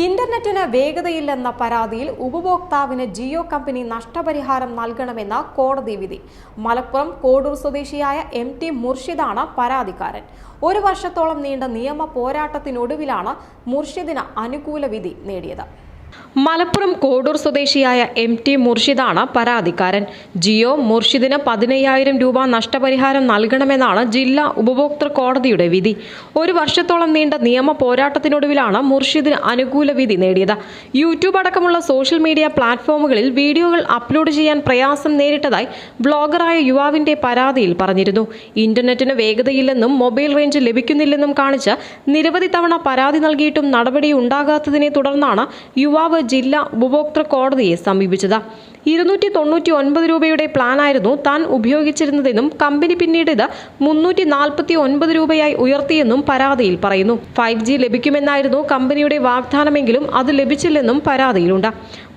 ഇന്റർനെറ്റിന് വേഗതയില്ലെന്ന പരാതിയിൽ ഉപഭോക്താവിന് ജിയോ കമ്പനി നഷ്ടപരിഹാരം നൽകണമെന്ന കോടതി വിധി. മലപ്പുറം കോഡൂർ സ്വദേശിയായ MT മുർഷിദാണ് പരാതിക്കാരൻ. ഒരു വർഷത്തോളം നീണ്ട നിയമ പോരാട്ടത്തിനൊടുവിലാണ് മുർഷിദിന് അനുകൂല വിധി നേടിയത്. മലപ്പുറം കോഡൂർ സ്വദേശിയായ MT മുർഷിദാണ് പരാതിക്കാരൻ. ജിയോ മുർഷിദിന് 15,000 രൂപ നഷ്ടപരിഹാരം നൽകണമെന്നാണ് ജില്ലാ ഉപഭോക്തൃ കോടതിയുടെ വിധി. ഒരു വർഷത്തോളം നീണ്ട നിയമ പോരാട്ടത്തിനൊടുവിലാണ് മുർഷിദിന് അനുകൂല വിധി നേടിയത്. യൂട്യൂബ് അടക്കമുള്ള സോഷ്യൽ മീഡിയ പ്ലാറ്റ്ഫോമുകളിൽ വീഡിയോകൾ അപ്ലോഡ് ചെയ്യാൻ പ്രയാസം നേരിട്ടതായി ബ്ലോഗറായ യുവാവിന്റെ പരാതിയിൽ പറഞ്ഞിരുന്നു. ഇന്റർനെറ്റിന് വേഗതയില്ലെന്നും മൊബൈൽ റേഞ്ച് ലഭിക്കുന്നില്ലെന്നും കാണിച്ച് നിരവധി തവണ പരാതി നൽകിയിട്ടും നടപടിയുണ്ടാകാത്തതിനെ തുടർന്നാണ് യുവാവ് ജില്ലാ ഉപഭോക്തൃ കോടതിയെ സമീപിച്ചത്. 299 രൂപയുടെ പ്ലാനായിരുന്നു താൻ ഉപയോഗിച്ചിരുന്നതെന്നും കമ്പനി പിന്നീട് ഇത് 349 രൂപയായി ഉയർത്തിയെന്നും പരാതിയിൽ പറയുന്നു. 5G ലഭിക്കുമെന്നായിരുന്നു കമ്പനിയുടെ വാഗ്ദാനമെങ്കിലും അത് ലഭിച്ചില്ലെന്നും പരാതിയിലുണ്ട്.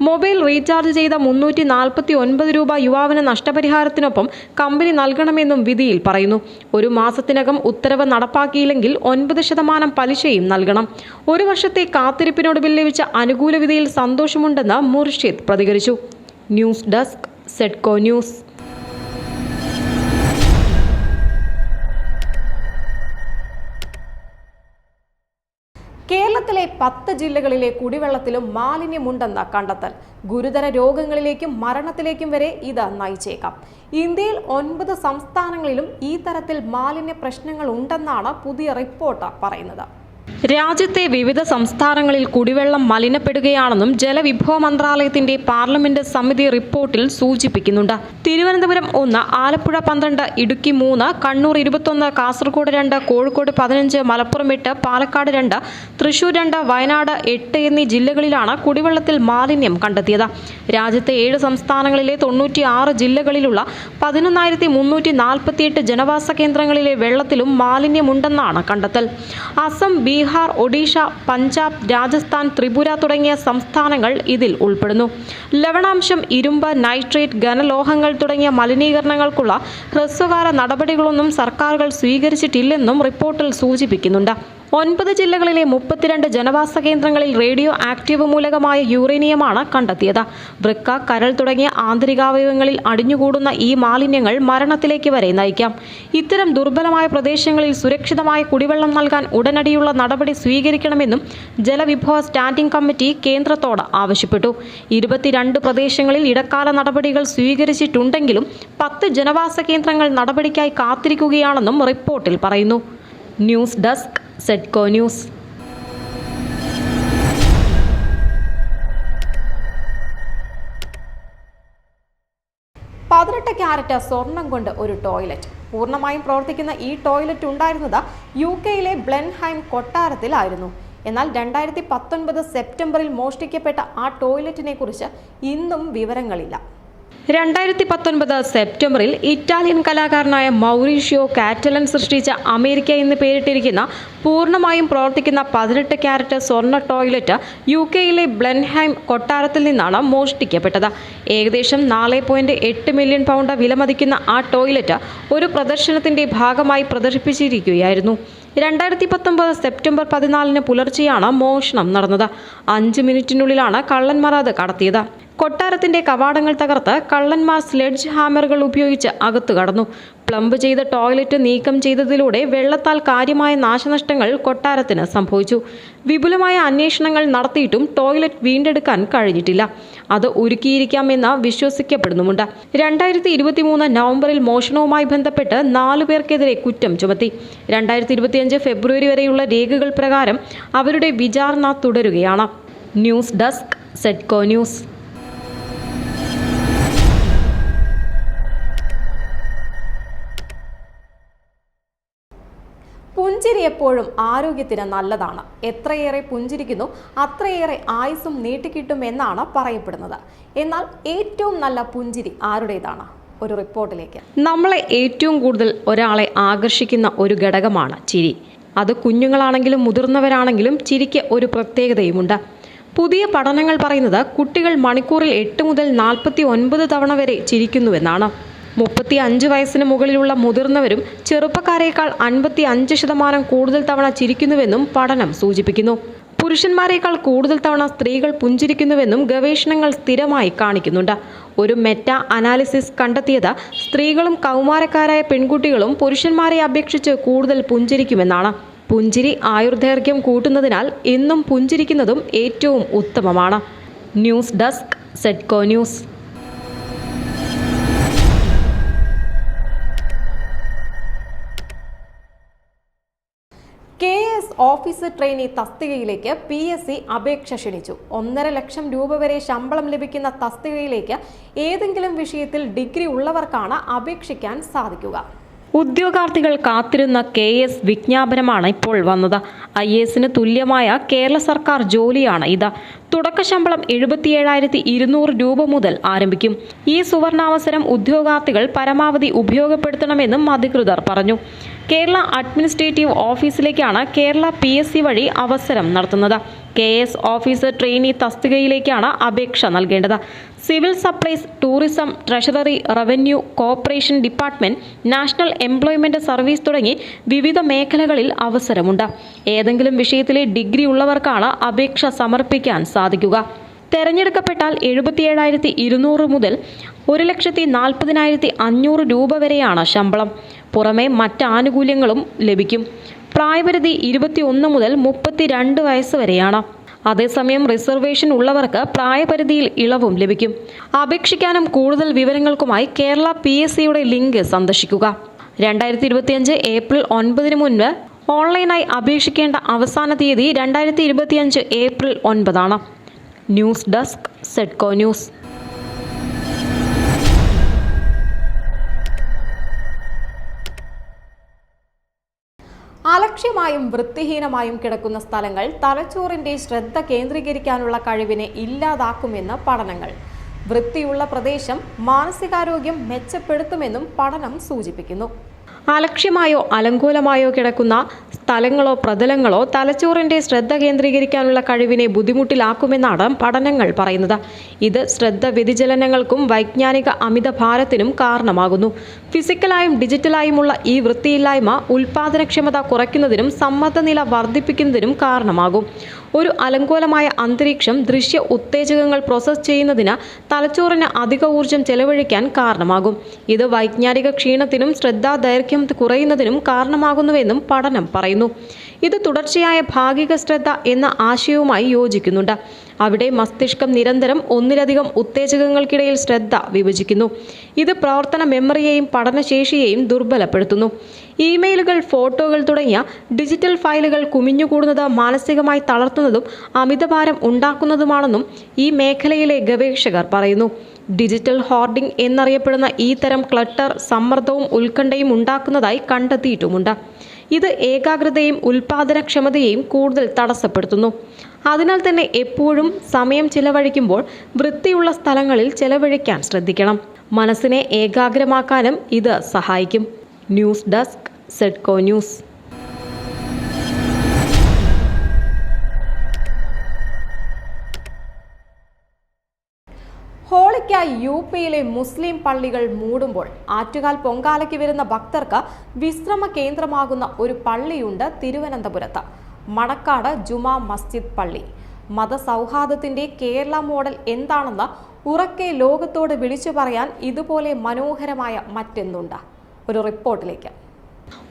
മൊബൈൽ റീചാർജ് ചെയ്ത 349 രൂപ യുവാവിന് നഷ്ടപരിഹാരത്തിനൊപ്പം കമ്പനി നൽകണമെന്നും വിധിയിൽ പറയുന്നു. ഒരു മാസത്തിനകം ഉത്തരവ് നടപ്പാക്കിയില്ലെങ്കിൽ 9% പലിശയും നൽകണം. ഒരു വർഷത്തെ കാത്തിരിപ്പിനൊടുവിൽ ലഭിച്ച അനുകൂല വിധിയിൽ സന്തോഷമുണ്ടെന്ന് മുർഷിദ് പ്രതികരിച്ചു. News desk Sedco news. കേരളത്തിലെ 10 ജില്ലകളിലെ കുടിവെള്ളത്തിലും മാലിന്യമുണ്ടെന്ന കണ്ടെത്തൽ. ഗുരുതര രോഗങ്ങളിലേക്കും മരണത്തിലേക്കും വരെ ഇത് നയിച്ചേക്കാം. ഇന്ത്യയിൽ 9 സംസ്ഥാനങ്ങളിലും ഈ തരത്തിൽ മാലിന്യ പ്രശ്നങ്ങൾ ഉണ്ടെന്നാണ് പുതിയ റിപ്പോർട്ട് പറയുന്നത്. രാജ്യത്തെ വിവിധ സംസ്ഥാനങ്ങളിൽ കുടിവെള്ളം മലിനപ്പെടുകയാണെന്നും ജലവിഭവ മന്ത്രാലയത്തിന്റെ പാർലമെന്റ് സമിതി റിപ്പോർട്ടിൽ സൂചിപ്പിക്കുന്നുണ്ട്. തിരുവനന്തപുരം 1, ആലപ്പുഴ 12, ഇടുക്കി 3, കണ്ണൂർ 21, കാസർഗോഡ് 2, കോഴിക്കോട് 15, മലപ്പുറം 8, പാലക്കാട് 2, തൃശൂർ 2, വയനാട് 8 എന്നീ ജില്ലകളിലാണ് കുടിവെള്ളത്തിൽ മാലിന്യം കണ്ടെത്തിയത്. രാജ്യത്തെ 7 സംസ്ഥാനങ്ങളിലെ 96 ജില്ലകളിലുള്ള 11,348 ജനവാസ കേന്ദ്രങ്ങളിലെ വെള്ളത്തിലും മാലിന്യമുണ്ടെന്നാണ് കണ്ടെത്തൽ. അസം, ബീഹാർ, ഒഡീഷ, പഞ്ചാബ്, രാജസ്ഥാൻ, ത്രിപുര തുടങ്ങിയ സംസ്ഥാനങ്ങൾ ഇതിൽ ഉൾപ്പെടുന്നു. ലവണാംശം, ഇരുമ്പ്, നൈട്രേറ്റ്, ഘനലോഹങ്ങൾ തുടങ്ങിയ മലിനീകരണങ്ങൾക്കുള്ള ഹ്രസ്വകാല നടപടികളൊന്നും സർക്കാരുകൾ സ്വീകരിച്ചിട്ടില്ലെന്നും റിപ്പോർട്ടിൽ സൂചിപ്പിക്കുന്നുണ്ട്. 9 ജില്ലകളിലെ 32 ജനവാസ കേന്ദ്രങ്ങളിൽ റേഡിയോ ആക്റ്റീവ് മൂലകമായ യുറേനിയമാണ് കണ്ടെത്തിയത്. വൃക്ക, കരൾ തുടങ്ങിയ ആന്തരികാവയവങ്ങളിൽ അടിഞ്ഞുകൂടുന്ന ഈ മാലിന്യങ്ങൾ മരണത്തിലേക്ക് വരെ നയിക്കാം. ഇത്തരം ദുർബലമായ പ്രദേശങ്ങളിൽ സുരക്ഷിതമായ കുടിവെള്ളം നൽകാൻ ഉടനടിയുള്ള നടപടി സ്വീകരിക്കണമെന്നും ജലവിഭവ സ്റ്റാൻഡിംഗ് കമ്മിറ്റി കേന്ദ്രത്തോട് ആവശ്യപ്പെട്ടു. 22 പ്രദേശങ്ങളിൽ ഇടക്കാല നടപടികൾ സ്വീകരിച്ചിട്ടുണ്ടെങ്കിലും 10 ജനവാസ കേന്ദ്രങ്ങൾ നടപടിക്കായി കാത്തിരിക്കുകയാണെന്നും റിപ്പോർട്ടിൽ പറയുന്നു. News desk Sedco news. $18 സ്വർണം കൊണ്ട് ഒരു ടോയ്ലറ്റ്. പൂർണ്ണമായും പ്രവർത്തിക്കുന്ന ഈ ടോയ്ലറ്റ് ഉണ്ടായിരുന്നത് UK-യിലെ ബ്ലെൻഹൈം കൊട്ടാരത്തിലായിരുന്നു. എന്നാൽ 2019 സെപ്റ്റംബറിൽ മോഷ്ടിക്കപ്പെട്ട ആ ടോയ്ലറ്റിനെ കുറിച്ച് ഇന്നും വിവരങ്ങളില്ല. 2019 സെപ്റ്റംബറിൽ ഇറ്റാലിയൻ കലാകാരനായ മൗറീഷ്യോ കാറ്റലൻ സൃഷ്ടിച്ച അമേരിക്ക എന്ന് പേരിട്ടിരിക്കുന്ന പൂർണ്ണമായും പ്രവർത്തിക്കുന്ന 18 കാരറ്റ് സ്വർണ്ണ ടോയ്ലറ്റ് UK-യിലെ ബ്ലെൻഹൈം കൊട്ടാരത്തിൽ നിന്നാണ് മോഷ്ടിക്കപ്പെട്ടത്. ഏകദേശം 4.8 മില്യൺ പൗണ്ട് വിലമതിക്കുന്ന ആ ടോയ്ലറ്റ് ഒരു പ്രദർശനത്തിന്റെ ഭാഗമായി പ്രദർശിപ്പിച്ചിരിക്കുകയായിരുന്നു. 2019 സെപ്റ്റംബർ 14 പുലർച്ചെയാണ് മോഷണം നടന്നത്. 5 മിനിറ്റിനുള്ളിലാണ് കള്ളന്മാർ അത് കടത്തിയത്. കൊട്ടാരത്തിന്റെ കവാടങ്ങൾ തകർത്ത് കള്ളന്മാർ സ്ലെഡ്ജ് ഹാമറുകൾ ഉപയോഗിച്ച് അകത്തു കടന്നു. പ്ലംബ് ചെയ്ത ടോയ്ലറ്റ് നീക്കം ചെയ്തതിലൂടെ വെള്ളത്താൽ കാര്യമായ നാശനഷ്ടങ്ങൾ കൊട്ടാരത്തിന് സംഭവിച്ചു. വിപുലമായ അന്വേഷണങ്ങൾ നടത്തിയിട്ടും ടോയ്ലറ്റ് വീണ്ടെടുക്കാൻ കഴിഞ്ഞിട്ടില്ല. അത് ഉരുക്കിയിരിക്കാമെന്ന് വിശ്വസിക്കപ്പെടുന്നുമുണ്ട്. 2023 നവംബറിൽ മോഷണവുമായി ബന്ധപ്പെട്ട് 4 പേർക്കെതിരെ കുറ്റം ചുമത്തി. 2025 ഫെബ്രുവരി വരെയുള്ള രേഖകൾ പ്രകാരം അവരുടെ വിചാരണ തുടരുകയാണ്. News desk Sedco news. പുഞ്ചിരി എപ്പോഴും ആരോഗ്യത്തിന് നല്ലതാണ്. എത്രയേറെ പുഞ്ചിരിക്കുന്നു അത്രയേറെ ആയുസ്സും നീട്ടിക്കിട്ടുമെന്നാണ് പറയപ്പെടുന്നത്. എന്നാൽ ഏറ്റവും നല്ല പുഞ്ചിരി ആരുടേതാണ്? ഒരു റിപ്പോർട്ടിലേക്ക്. നമ്മളെ ഏറ്റവും കൂടുതൽ ഒരാളെ ആകർഷിക്കുന്ന ഒരു ഘടകമാണ് ചിരി. അത് കുഞ്ഞുങ്ങളാണെങ്കിലും മുതിർന്നവരാണെങ്കിലും ചിരിക്ക് ഒരു പ്രത്യേകതയുമുണ്ട്. പുതിയ പഠനങ്ങൾ പറയുന്നത് കുട്ടികൾ മണിക്കൂറിൽ 8 മുതൽ 49 തവണ വരെ ചിരിക്കുന്നുവെന്നാണ്. 35 വയസ്സിന് മുകളിലുള്ള മുതിർന്നവരും ചെറുപ്പക്കാരേക്കാൾ 55% കൂടുതൽ തവണ ചിരിക്കുന്നുവെന്നും പഠനം സൂചിപ്പിക്കുന്നു. പുരുഷന്മാരെക്കാൾ കൂടുതൽ തവണ സ്ത്രീകൾ പുഞ്ചിരിക്കുന്നുവെന്നും ഗവേഷണങ്ങൾ സ്ഥിരമായി കാണിക്കുന്നുണ്ട്. ഒരു മെറ്റ അനാലിസിസ് കണ്ടെത്തിയത് സ്ത്രീകളും കൗമാരക്കാരായ പെൺകുട്ടികളും പുരുഷന്മാരെ അപേക്ഷിച്ച് കൂടുതൽ പുഞ്ചിരിക്കുമെന്നാണ്. പുഞ്ചിരി ആയുർദൈർഘ്യം കൂട്ടുന്നതിനാൽ എന്നും പുഞ്ചിരിക്കുന്നതും ഏറ്റവും ഉത്തമമാണ്. News desk Sedco news. KS officer trainee തസ്തികയിലേക്ക് PSC അപേക്ഷ ക്ഷണിച്ചു. 1.5 ലക്ഷം രൂപ വരെ ശമ്പളം ലഭിക്കുന്ന തസ്തികയിലേക്ക് ഏതെങ്കിലും വിഷയത്തിൽ ഡിഗ്രി ഉള്ളവർക്കാണ് അപേക്ഷിക്കാൻ സാധിക്കുക. ഉദ്യോഗാർത്ഥികൾ കാത്തിരുന്ന KS വിജ്ഞാപനമാണ് ഇപ്പോൾ വന്നത്. IASന് തുല്യമായ കേരള സർക്കാർ ജോലിയാണ് ഇത്. തുടക്ക ശമ്പളം 77,200 രൂപ മുതൽ ആരംഭിക്കും. ഈ സുവർണാവസരം ഉദ്യോഗാർത്ഥികൾ പരമാവധി ഉപയോഗപ്പെടുത്തണമെന്നും അധികൃതർ പറഞ്ഞു. കേരള അഡ്മിനിസ്ട്രേറ്റീവ് ഓഫീസിലേക്കാണ് കേരള PSC വഴി അവസരം നടത്തുന്നത്. KS ഓഫീസർ ട്രെയിനി തസ്തികയിലേക്കാണ് അപേക്ഷ നൽകേണ്ടത്. Civil supplies, tourism, treasury, revenue, corporation department, national employment service തുടങ്ങി വിവിധ മേഖലകളിൽ അവസരമുണ്ട്. ഏതെങ്കിലും വിഷയത്തിലെ ഡിഗ്രി ഉള്ളവർക്കാണ് അപേക്ഷ സമർപ്പിക്കാൻ സാധിക്കുക. തെരഞ്ഞെടുക്കപ്പെട്ടാൽ 77,200 മുതൽ 1,40,500 രൂപ വരെയാണ് ശമ്പളം. പുറമെ മറ്റ് ആനുകൂല്യങ്ങളും ലഭിക്കും. പ്രായപരിധി 21 മുതൽ 32 വയസ്സ് വരെയാണ്. അതേസമയം റിസർവേഷൻ ഉള്ളവർക്ക് പ്രായപരിധിയിൽ ഇളവും ലഭിക്കും. അപേക്ഷിക്കാനും കൂടുതൽ വിവരങ്ങൾക്കുമായി കേരള PSCയുടെ ലിങ്ക് സന്ദർശിക്കുക. 2025 ഏപ്രിൽ 9 മുൻപ് ഓൺലൈനായി അപേക്ഷിക്കേണ്ട അവസാന തീയതി 2025 April 9. News desk Sedco news. അലക്ഷ്യമായും വൃത്തിഹീനമായും കിടക്കുന്ന സ്ഥലങ്ങൾ തലച്ചോറിന്റെ ശ്രദ്ധ കേന്ദ്രീകരിക്കാനുള്ള കഴിവിനെ ഇല്ലാതാക്കുമെന്ന് പഠനങ്ങൾ. വൃത്തിയുള്ള പ്രദേശം മാനസികാരോഗ്യം മെച്ചപ്പെടുത്തുമെന്നും പഠനം സൂചിപ്പിക്കുന്നു. അലക്ഷ്യമായോ അലങ്കോലമായോ കിടക്കുന്ന സ്ഥലങ്ങളോ പ്രതലങ്ങളോ തലച്ചോറിന്റെ ശ്രദ്ധ കേന്ദ്രീകരിക്കാനുള്ള കഴിവിനെ ബുദ്ധിമുട്ടിലാക്കുമെന്നാണ് പഠനങ്ങൾ പറയുന്നത്. ഇത് ശ്രദ്ധ വ്യതിചലനങ്ങൾക്കും വൈജ്ഞാനിക അമിതഭാരത്തിനും കാരണമാകുന്നു. ഫിസിക്കലായും ഡിജിറ്റലായുമുള്ള ഈ വൃത്തിയില്ലായ്മ ഉൽപാദനക്ഷമത കുറയ്ക്കുന്നതിനും സമ്മർദ്ദനില വർദ്ധിപ്പിക്കുന്നതിനും കാരണമാകും. ഒരു അലങ്കോലമായ അന്തരീക്ഷം ദൃശ്യ ഉത്തേജകങ്ങൾ പ്രോസസ് ചെയ്യുന്നതിന് തലച്ചോറിന് അധിക ഊർജം ചെലവഴിക്കാൻ കാരണമാകും. ഇത് വൈജ്ഞാനിക ക്ഷീണത്തിനും ശ്രദ്ധാദൈർഘ്യം കുറയുന്നതിനും കാരണമാകുന്നുവെന്നും പഠനം പറയുന്നു. ഇത് തുടർച്ചയായ ഭാഗിക ശ്രദ്ധ എന്ന ആശയവുമായി യോജിക്കുന്നുണ്ട്. അവിടെ മസ്തിഷ്കം നിരന്തരം ഒന്നിലധികം ഉത്തേജകങ്ങൾക്കിടയിൽ ശ്രദ്ധ വിഭജിക്കുന്നു. ഇത് പ്രവർത്തന മെമ്മറിയെയും പഠനശേഷിയെയും ദുർബലപ്പെടുത്തുന്നു. ഇമെയിലുകൾ, ഫോട്ടോകൾ തുടങ്ങിയ ഡിജിറ്റൽ ഫയലുകൾ കുമിഞ്ഞുകൂടുന്നത് മാനസികമായി തളർത്തുന്നതും അമിതഭാരം ഉണ്ടാക്കുന്നതുമാണെന്നും ഈ മേഖലയിലെ ഗവേഷകർ പറയുന്നു. ഡിജിറ്റൽ ഹോർഡിംഗ് എന്നറിയപ്പെടുന്ന ഈ തരം ക്ലട്ടർ സമ്മർദ്ദവും ഉത്കണ്ഠയും ഉണ്ടാക്കുന്നതായി കണ്ടെത്തിയിട്ടുമുണ്ട്. ഇത് ഏകാഗ്രതയും ഉൽപാദനക്ഷമതയെയും കൂടുതൽ തടസ്സപ്പെടുത്തുന്നു. അതിനാൽ തന്നെ എപ്പോഴും സമയം ചിലവഴിക്കുമ്പോൾ വൃത്തിയുള്ള സ്ഥലങ്ങളിൽ ചിലവഴിക്കാൻ ശ്രദ്ധിക്കണം. മനസ്സിനെ ഏകാഗ്രമാക്കാനും ഇത് സഹായിക്കും. News desk Sedco news. ഹോളിക്കായി UPയിലെ മുസ്ലിം പള്ളികൾ മൂടുമ്പോൾ ആറ്റുകാൽ പൊങ്കാലയ്ക്ക് വരുന്ന ഭക്തർക്ക് വിശ്രമ കേന്ദ്രമാകുന്ന ഒരു പള്ളിയുണ്ട് തിരുവനന്തപുരത്ത്. മണക്കാട് ജുമാ മസ്ജിദ് പള്ളി. മതസൗഹാർദ്ദത്തിന്റെ കേരള മോഡൽ എന്താണെന്ന് ഉറക്കെ ലോകത്തോട് വിളിച്ചു പറയാൻ ഇതുപോലെ മനോഹരമായ മറ്റെന്തുണ്ട്? ഒരു റിപ്പോർട്ടിലേക്ക്.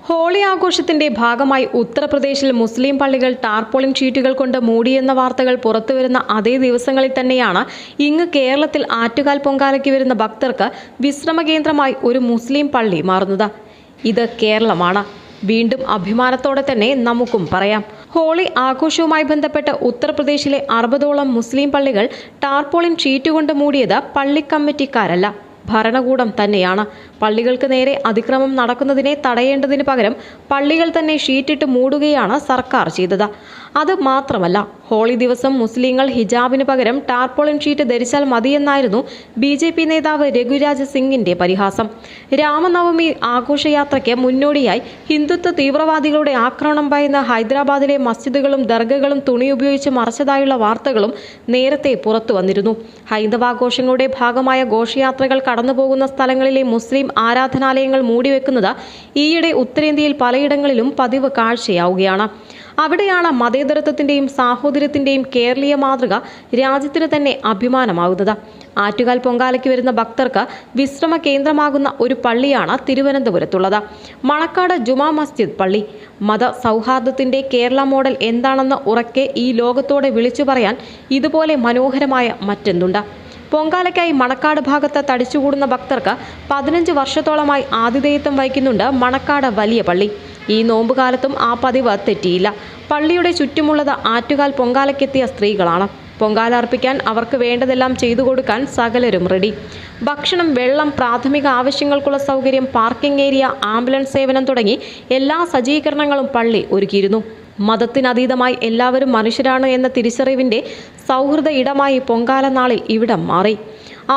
ഹോളി ആഘോഷത്തിന്റെ ഭാഗമായി ഉത്തർപ്രദേശിൽ മുസ്ലിം പള്ളികൾ ടാർപോളിൻ ഷീറ്റുകൾ കൊണ്ട് മൂടിയെന്ന വാർത്തകൾ പുറത്തുവരുന്ന അതേ ദിവസങ്ങളിൽ തന്നെയാണ് ഇങ്ങ് കേരളത്തിൽ ആറ്റുകാൽ പൊങ്കാലയ്ക്ക് വരുന്ന ഭക്തർക്ക് വിശ്രമ കേന്ദ്രമായി ഒരു മുസ്ലിം പള്ളി മാറുന്നത്. ഇത് കേരളമാണ്. വീണ്ടും അഭിമാനത്തോടെ തന്നെ നമുക്കും പറയാം. ഹോളി ആഘോഷവുമായി ബന്ധപ്പെട്ട് ഉത്തർപ്രദേശിലെ 60ഓളം മുസ്ലിം പള്ളികൾ ടാർപോളിൻ ഷീറ്റ് കൊണ്ട് മൂടിയത് പള്ളി കമ്മിറ്റിക്കാരല്ല, ഭരണകൂടം തന്നെയാണ്. പള്ളികൾക്ക് നേരെ അതിക്രമം നടക്കുന്നതിനെ തടയേണ്ടതിന് പകരം പള്ളികൾ തന്നെ ഷീറ്റിട്ട് മൂടുകയാണ് സർക്കാർ ചെയ്തത്. അത് മാത്രമല്ല, ഹോളി ദിവസം മുസ്ലിങ്ങൾ ഹിജാബിന് പകരം ടാർപോളിൻ ഷീറ്റ് ധരിച്ചാൽ മതിയെന്നായിരുന്നു BJP നേതാവ് രഘുരാജ് സിംഗിന്റെ പരിഹാസം. രാമനവമി ആഘോഷയാത്രയ്ക്ക് മുന്നോടിയായി ഹിന്ദുത്വ തീവ്രവാദികളുടെ ആക്രമണം ഭയന്ന് ഹൈദരാബാദിലെ മസ്ജിദുകളും ദർഗകളും തുണി ഉപയോഗിച്ച് മറച്ചതായുള്ള വാർത്തകളും നേരത്തെ പുറത്തു വന്നിരുന്നു. ഹൈന്ദവാഘോഷങ്ങളുടെ ഭാഗമായ ഘോഷയാത്രകൾ കടന്നുപോകുന്ന സ്ഥലങ്ങളിലെ മുസ്ലിം ആരാധനാലയങ്ങൾ മൂടിവെക്കുന്നത് ഈയിടെ ഉത്തരേന്ത്യയിൽ പലയിടങ്ങളിലും പതിവ് കാഴ്ചയാവുകയാണ്. അവിടെയാണ് മതേതരത്വത്തിന്റെയും സാഹോദര്യത്തിന്റെയും കേരളീയ മാതൃക രാജ്യത്തിന് തന്നെ അഭിമാനമാകുന്നത്. ആറ്റുകാൽ പൊങ്കാലയ്ക്ക് വരുന്ന ഭക്തർക്ക് വിശ്രമ കേന്ദ്രമാകുന്ന ഒരു പള്ളിയാണ് തിരുവനന്തപുരത്തുള്ളത്. മണക്കാട് ജുമാ മസ്ജിദ് പള്ളി. മത സൗഹാർദ്ദത്തിന്റെ കേരള മോഡൽ എന്താണെന്ന് ഉറക്കെ ഈ ലോകത്തോടെ വിളിച്ചു പറയാൻ ഇതുപോലെ മനോഹരമായ മറ്റെന്തുണ്ട്? പൊങ്കാലയ്ക്കായി മണക്കാട് ഭാഗത്ത് തടിച്ചുകൂടുന്ന ഭക്തർക്ക് 15 വർഷത്തോളമായി ആതിഥേയത്വം വഹിക്കുന്നുണ്ട് മണക്കാട് വലിയ പള്ളി. ഈ നോമ്പുകാലത്തും ആ പതിവ് തെറ്റിയില്ല. പള്ളിയുടെ ചുറ്റുമുള്ളത് ആറ്റുകാൽ പൊങ്കാലയ്ക്കെത്തിയ സ്ത്രീകളാണ്. പൊങ്കാല അർപ്പിക്കാൻ അവർക്ക് വേണ്ടതെല്ലാം ചെയ്തു കൊടുക്കാൻ സകലരും റെഡി. ഭക്ഷണം, വെള്ളം, പ്രാഥമിക ആവശ്യങ്ങൾക്കുള്ള സൗകര്യം, പാർക്കിംഗ് ഏരിയ, ആംബുലൻസ് സേവനം തുടങ്ങി എല്ലാ സജ്ജീകരണങ്ങളും പള്ളി ഒരുക്കിയിരുന്നു. മതത്തിനതീതമായി എല്ലാവരും മനുഷ്യരാണ് എന്ന തിരിച്ചറിവിന്റെ സൗഹൃദ ഇടമായി പൊങ്കാല നാളിൽ ഇവിടം മാറി.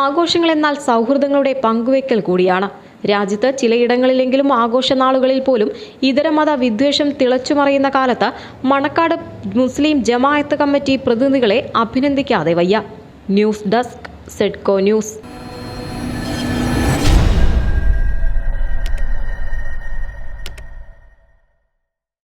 ആഘോഷങ്ങൾ എന്നാൽ സൗഹൃദങ്ങളുടെ പങ്കുവെക്കൽ കൂടിയാണ്. രാജ്യത്ത് ചിലയിടങ്ങളിലെങ്കിലും ആഘോഷനാളുകളിൽ പോലും ഇതരമത വിദ്വേഷം തിളച്ചുമറിയുന്ന കാലത്ത് മണക്കാട് മുസ്ലിം ജമാഅത്ത് കമ്മിറ്റി പ്രതിനിധികളെ അഭിനന്ദിക്കാതെ വയ്യ. News desk, Sedco news.